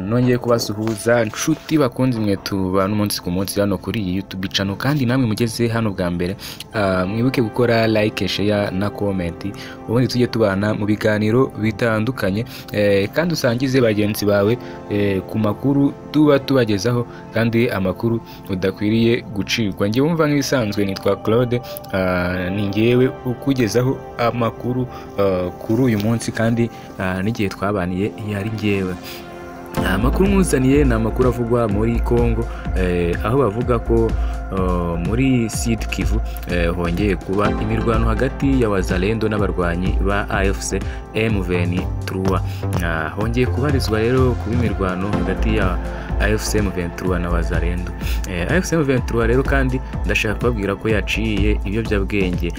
Nongeye kubasuhuza nshuti bakunze mwe tubana umunsi ku munsi hano kuri iyi YouTube channel, kandi namwe mugeze hano bwa mbere mwibuke gukora like, share na comment, ubundi tujye tubana mu biganiro bitandukanye, kandi usangize bagenzi bawe ku makuru tuba tubagezaho, kandi amakuru udakwiriye gucirwa. Ngiye wumva nk'ibisanzwe nitwa Claude, ni ngewe ukugezaho amakuru kuri uyu munsi, kandi n'igihe twabaniye yari ngewe. Amakuru mwuzaniye ni amakuru avugwa muri Congo, aho bavuga ko muri Sud Kivu hongeye kuba imirwano hagati ya Wazalendo n'abarwanyi ba AFC M23. Hongeye kubarizwa rero kuba imirwano hagati ya AFC M23 na Wazalendo. AFC M23 rero kandi ndashaka kubabwira ko yaciye ibiyobyabwenge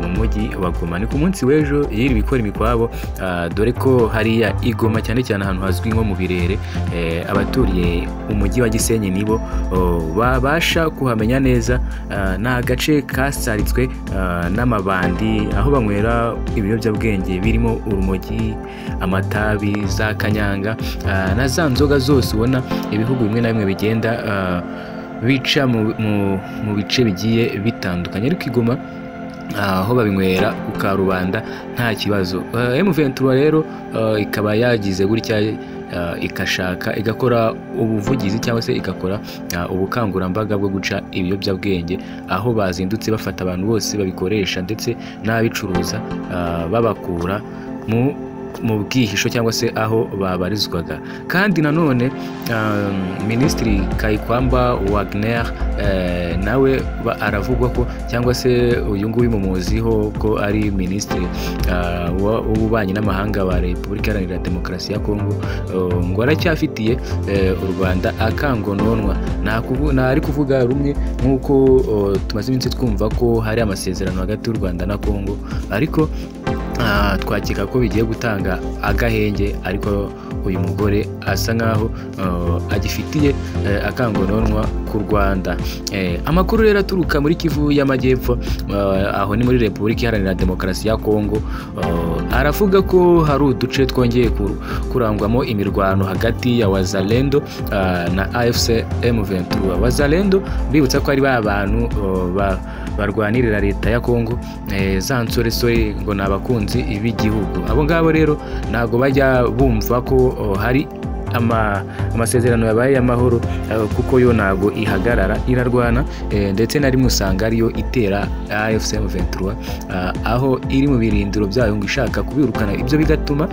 mu mujyi wa Goma. Ni ku munsi w'ejo yiri bikora imikwabo, dore ko hariya Igoma cyane cyane ahantu hazwi nko mu birere, abaturiye umujyi wa Gisenyi nibo babasha kuhamenya neza. Ni agace kasaritswe n'amabandi, aho banywera ibiyobyabwenge birimo urumogi, amatabi, za kanyanga na za nzoga zose ubona ibihugu bimwe na bimwe bigenda bica mu bice bigiye bitandukanye. Ariko Igoma aho babinywera ku karubanda nta kibazo. M23 rero ikaba yagize gutya ikashaka igakora ubuvugizi cyangwa se igakora ubukangurambaga bwo guca ibiyobyabwenge, aho bazindutse bafata abantu bose babikoresha ndetse n'abicuruza babakura mu bwihisho cyangwa se aho babarizwaga. Kandi nanone Minisitiri Kayikwamba Wagner nawe aravugwa ko, cyangwa se uyu nguyu mumuziho ko ari Minisitiri w'ububanyi n'amahanga wa Repubulika Iharanira Demokarasi ya Kongo, ngo aracyafitiye u Rwanda akangononwa. Ntari kuvuga rumwe nk'uko tumaze iminsi twumva ko hari amasezerano hagati y'u Rwanda na Kongo, ariko twakeka ko bigiye gutanga agahenge, ariko uyu mugore asa nkaho agifitiye akangononwa ku Rwanda. Amakuru rero aturuka muri Kivu y'Amajyepfo, aho ni muri Repubulika Iharanira Demokarasi ya Kongo, aravuga ko hari uduce twongeye kurangwamo imirwano hagati ya Wazalendo na AFC M23. Wazalendo bibutsa ko ari ba bantu barwanirira leta ya Kongo, za nsoresore ngo ni abakunzi b'igihugu. Abo ngabo rero ntago bajya bumva ko hari amasezerano yabaye y'amahoro, kuko yo ntago ihagarara, irarwana, ndetse na rimwe usanga ariyo itera AFC M23 aho iri mu birindiro byayo ngo ishaka kubirukana. Ibyo bigatuma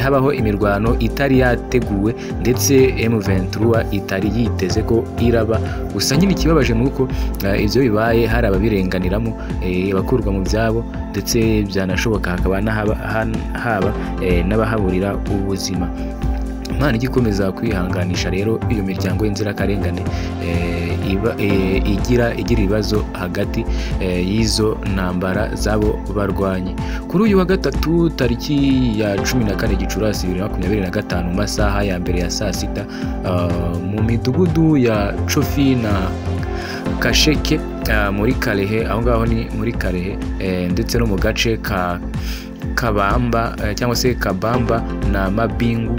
habaho imirwano itari yateguwe, ndetse M23 itari yiteze ko iraba. Gusa nyine ikibabaje nuko ibyo bibaye hari ababirenganiramo, bakurwa mu byabo, ndetse byanashoboka hakaba haba n'abahaburira ubuzima. Imana igikomeza kwihanganisha rero iyo miryango y'inzirakarengane igira ibibazo hagati y'izo ntambara zabo barwanye. Kuri uyu wa gatatu tariki ya 14 Gicurasi 2025 mu masaha ya mbere ya saa sita, mu midugudu ya Chofi na Kasheke muri Kalehe, aho ngaho ni muri Kalehe, ndetse no mu gace ka Kabamba cyangwa se Kabamba na Mabingu,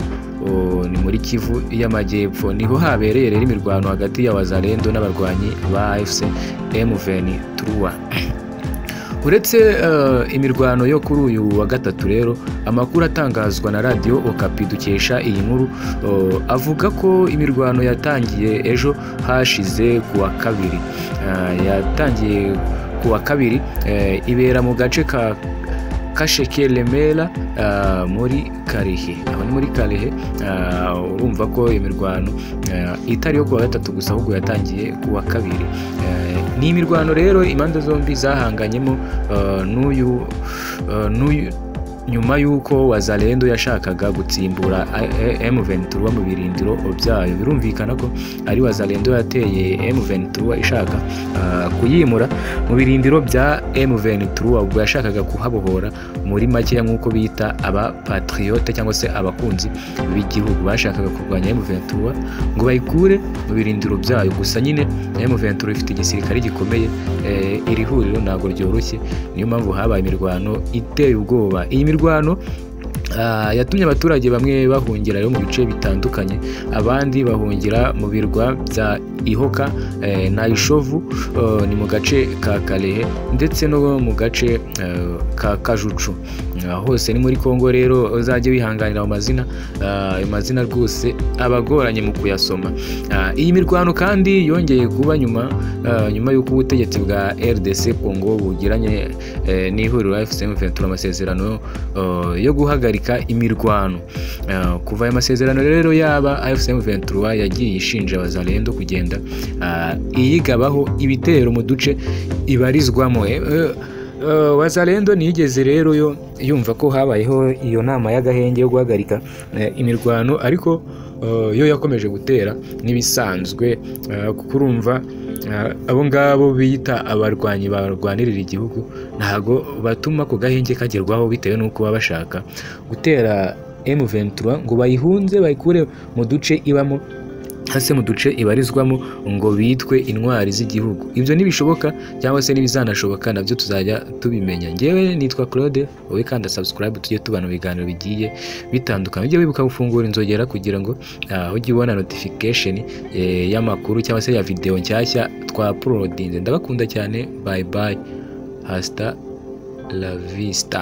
ni muri Kivu y'Amajyepfo, niho habereye rero imirwano hagati ya Wazalendo n'abarwanyi ba AFC M23. Uretse imirwano yo kuri uyu wa gatatu rero, amakuru atangazwa na Radio Okapi dukesha iyi nkuru avuga ko imirwano yatangiye ejo hashize kuwa kabiri. Yatangiye kuwa kabiri, ibera mu gace ka Kasheke Lemela muri Kalehe. Aho ni muri Kalehe. Urumva ko imirwano itari yo kuwa gatatu gusa, ahubwo yatangiye kuwa kabiri. Ni imirwano rero impande zombi zahanganyemo n'uyu nyuma y'uko Wazalendo yashakaga gutsimbura M23 mu birindiro byayo. Birumvikana ko ari Wazalendo yateye M23 ishaka kuyimura mu birindiro bya M23, ubwo yashakaga kuhabohora muri make, nk'uko bita aba patriote cyangwa se abakunzi b'igihugu. Bashakaga kurwanya M23 ngo bayikure mu birindiro byayo. Gusa nyine M23 ifite igisirikare gikomeye, iri huriro ntabwo ryoroshye, niyo mpamvu habaye imirwano iteye ubwoba. Iyi mirwano yatumye abaturage bamwe bahungira rero mu bice bitandukanye, abandi bahungira mu birwa bya Ihoka na Ishovu, ni mu gace ka Kalehe ndetse no mu gace ka Kajucu. Hose ni muri Kongo rero uzajye wihanganira mu mazina, ayo mazina rwose abagoranye mu kuyasoma. Iyi mirwano kandi yongeye kuba nyuma y'uko ubutegetsi bwa RDC Congo bugiranye n'ihuriro FCM 23 amasezerano yo guhagarika imirwano. Kuva aya masezerano rero yaba FCM 23 yagiye ishinja Wazalendo kugenda iyigabaho ibitero mu duce ibarizwamo. Wazalendo nigeze rero yumva ko habayeho iyo nama y'agahenge yo guhagarika imirwano, ariko yo yakomeje gutera n'ibisanzwe, kuko urumva abo ngabo biyita abarwanyi barwanirira igihugu ntago batuma ku gahenge kagerwaho, bitewe n'uko baba bashaka gutera M23 ngo bayihunze bayikure mu duce ibamo, hase mu duce ibarizwamo ngo bitwe intwari z'igihugu. Ibyo ntibishoboka, cyangwa se n'ibizanashoboka nabyo tuzajya tubimenya. Ngewe nitwa Claude, wowe kanda subscribe tujye tubana mu biganiro bigiye bitandukanye. Ujye wibuka gufungura inzogera kugira ngo ujye ubona notification y'amakuru cyangwa se ya video nshyashya twa uploadinze. Ndabakunda cyane, bye bye, hasta la vista.